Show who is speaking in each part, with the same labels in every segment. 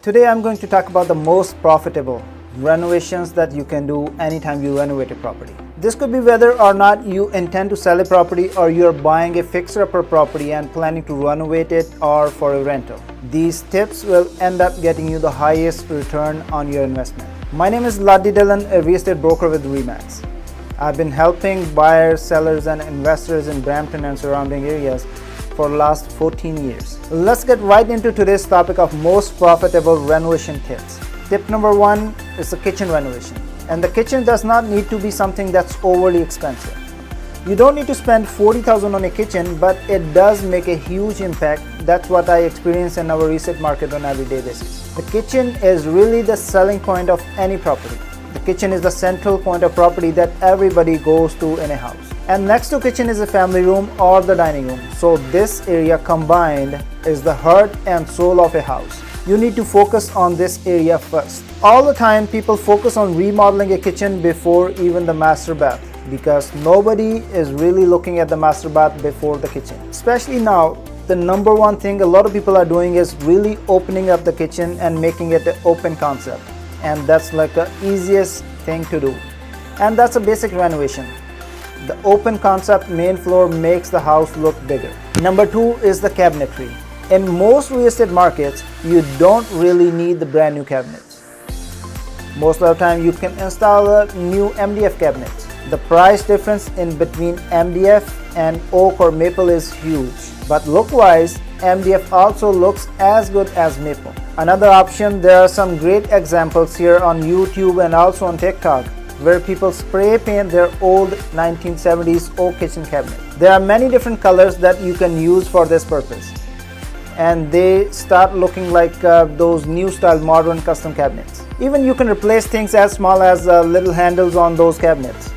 Speaker 1: Today I'm going to talk about the most profitable renovations that you can do anytime you renovate a property. This could be whether or not you intend to sell a property or you're buying a fixer-upper property and planning to renovate it or for a rental. These tips will end up getting you the highest return on your investment. My name is Laddi Dillon, a real estate broker with Remax. I've been helping buyers, sellers and investors in Brampton and surrounding areas for the last 14 years. Let's get right into today's topic of most profitable renovation tips. Tip number one is the kitchen renovation. And the kitchen does not need to be something that's overly expensive. You don't need to spend $40,000 on a kitchen, but it does make a huge impact. That's what I experience in our resale market on an everyday basis. The kitchen is really the selling point of any property. The kitchen is the central point of property that everybody goes to in a house. And next to kitchen is a family room or the dining room. So this area combined is the heart and soul of a house. You need to focus on this area first. All the time people focus on remodeling a kitchen before even the master bath, because nobody is really looking at the master bath before the kitchen. Especially now, the number one thing a lot of people are doing is really opening up the kitchen and making it an open concept. And that's like the easiest thing to do. And that's a basic renovation. The open concept main floor makes the house look bigger. Number two is the cabinetry. In most real estate markets, you don't really need the brand new cabinets. Most of the time you can install a new MDF cabinets. The price difference in between MDF and oak or maple is huge. But look-wise, MDF also looks as good as maple. Another option, there are some great examples here on YouTube and also on TikTok, where people spray paint their old 1970s oak kitchen cabinet. There are many different colors that you can use for this purpose, and they start looking like those new style modern custom cabinets. Even you can replace things as small as little handles on those cabinets.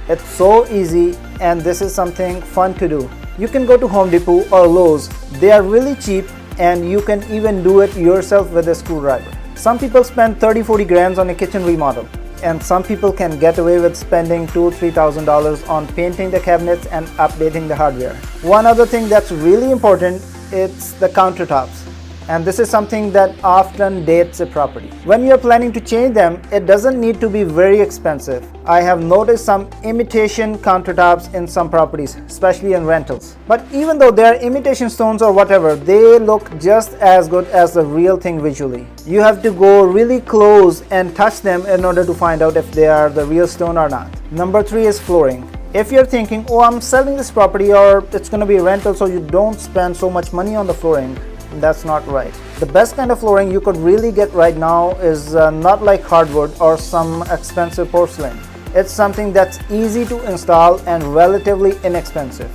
Speaker 1: It's so easy, and this is something fun to do. You can go to Home Depot or Lowe's. They are really cheap, and you can even do it yourself with a screwdriver. Some people spend 30-40 grand on a kitchen remodel, and some people can get away with spending $2,000-$3,000 on painting the cabinets and updating the hardware. One other thing that's really important, it's the countertops. And this is something that often dates a property. When you're planning to change them, it doesn't need to be very expensive. I have noticed some imitation countertops in some properties, especially in rentals. But even though they're imitation stones or whatever, they look just as good as the real thing visually. You have to go really close and touch them in order to find out if they are the real stone or not. Number three is flooring. If you're thinking, oh, I'm selling this property or it's going to be a rental, so you don't spend so much money on the flooring, that's not right. The best kind of flooring you could really get right now is not like hardwood or some expensive porcelain. It's something that's easy to install and relatively inexpensive.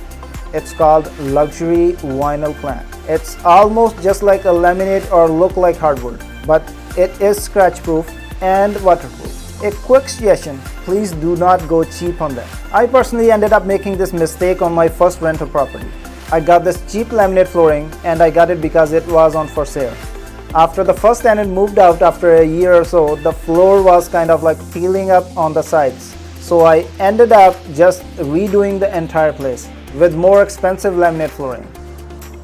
Speaker 1: It's called luxury vinyl plank. It's almost just like a laminate or look like hardwood, but it is scratch proof and waterproof. A quick suggestion, please do not go cheap on them. I personally ended up making this mistake on my first rental property. I got this cheap laminate flooring, and I got it because it was on for sale. After the first tenant moved out after a year or so, the floor was kind of like peeling up on the sides. So I ended up just redoing the entire place with more expensive laminate flooring.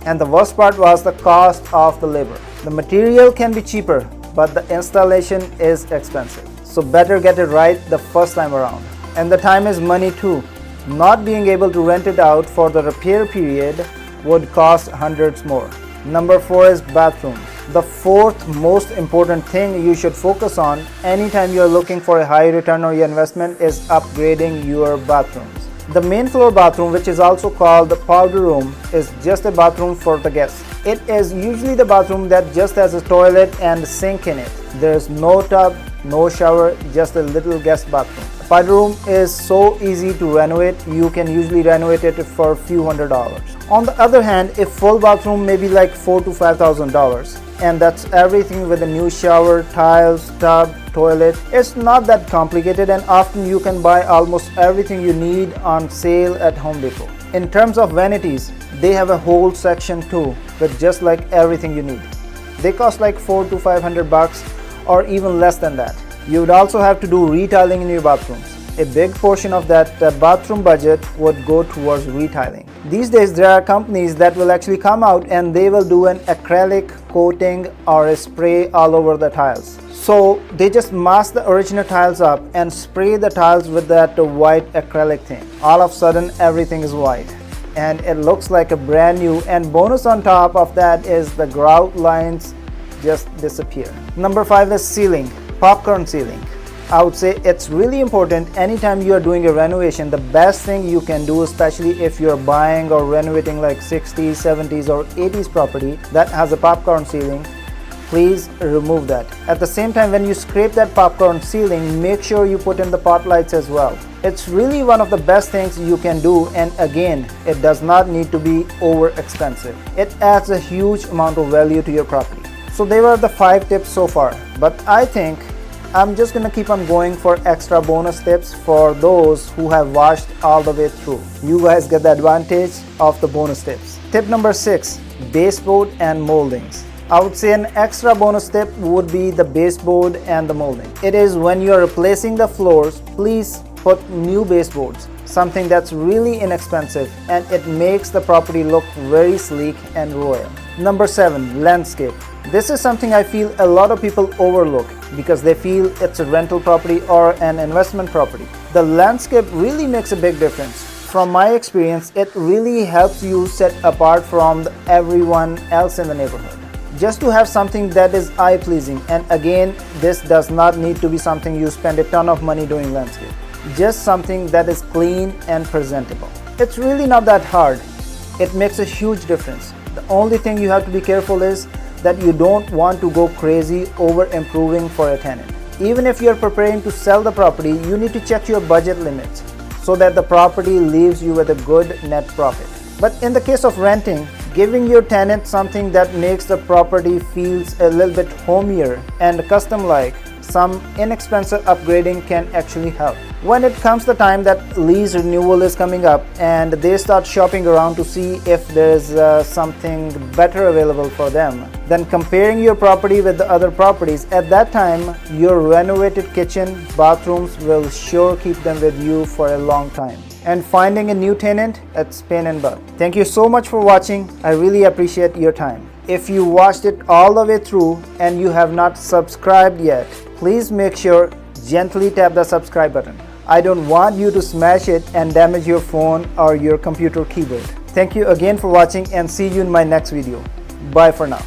Speaker 1: And the worst part was the cost of the labor. The material can be cheaper, but the installation is expensive. So better get it right the first time around. And the time is money too. Not being able to rent it out for the repair period would cost hundreds more. Number four is bathrooms. The fourth most important thing you should focus on anytime you're looking for a high return on your investment is upgrading your bathrooms. The main floor bathroom, which is also called the powder room, is just a bathroom for the guests. It is usually the bathroom that just has a toilet and sink in it. There's no tub, no shower, just a little guest bathroom. The powder room is so easy to renovate. You can usually renovate it for a few $100s. On the other hand, a full bathroom may be like $4,000 to $5,000. And that's everything with a new shower, tiles, tub, toilet. It's not that complicated, and often you can buy almost everything you need on sale at Home Depot. In terms of vanities, they have a whole section too with just like everything you need. They cost like $400 to $500 or even less than that. You would also have to do retiling in your bathrooms. A big portion of that bathroom budget would go towards retiling. These days there are companies that will actually come out and they will do an acrylic coating or a spray all over the tiles. So they just mask the original tiles up and spray the tiles with that white acrylic thing. All of a sudden everything is white and it looks like a brand new, and bonus on top of that is the grout lines just disappear. Number 5 is sealing, popcorn sealing. I would say it's really important anytime you are doing a renovation. The best thing you can do, especially if you're buying or renovating like 60s, 70s or 80s property that has a popcorn ceiling, please remove that. At the same time, when you scrape that popcorn ceiling, make sure you put in the pot lights as well. It's really one of the best things you can do, and again, it does not need to be over expensive. It adds a huge amount of value to your property. So they were the 5 tips so far, but I think I'm just gonna keep on going for extra bonus tips for those who have watched all the way through. You guys get the advantage of the bonus tips. Tip number 6, baseboard and moldings. I would say an extra bonus tip would be the baseboard and the molding. It is when you are replacing the floors, please put new baseboards, something that's really inexpensive, and it makes the property look very sleek and royal. Number 7, landscape. This is something I feel a lot of people overlook because they feel it's a rental property or an investment property. The landscape really makes a big difference. From my experience, it really helps you set apart from everyone else in the neighborhood. Just to have something that is eye-pleasing, and again, this does not need to be something you spend a ton of money doing landscape. Just something that is clean and presentable. It's really not that hard. It makes a huge difference. The only thing you have to be careful is that you don't want to go crazy over improving for a tenant. Even if you're preparing to sell the property, you need to check your budget limits so that the property leaves you with a good net profit. But in the case of renting, giving your tenant something that makes the property feels a little bit homier and custom-like, some inexpensive upgrading can actually help. When it comes the time that lease renewal is coming up and they start shopping around to see if there's something better available for them, then comparing your property with the other properties, at that time your renovated kitchen, bathrooms will sure keep them with you for a long time. And finding a new tenant, it's pain in butt. Thank you so much for watching. I really appreciate your time. If you watched it all the way through and you have not subscribed yet, please make sure gently tap the subscribe button. I don't want you to smash it and damage your phone or your computer keyboard. Thank you again for watching and see you in my next video. Bye for now.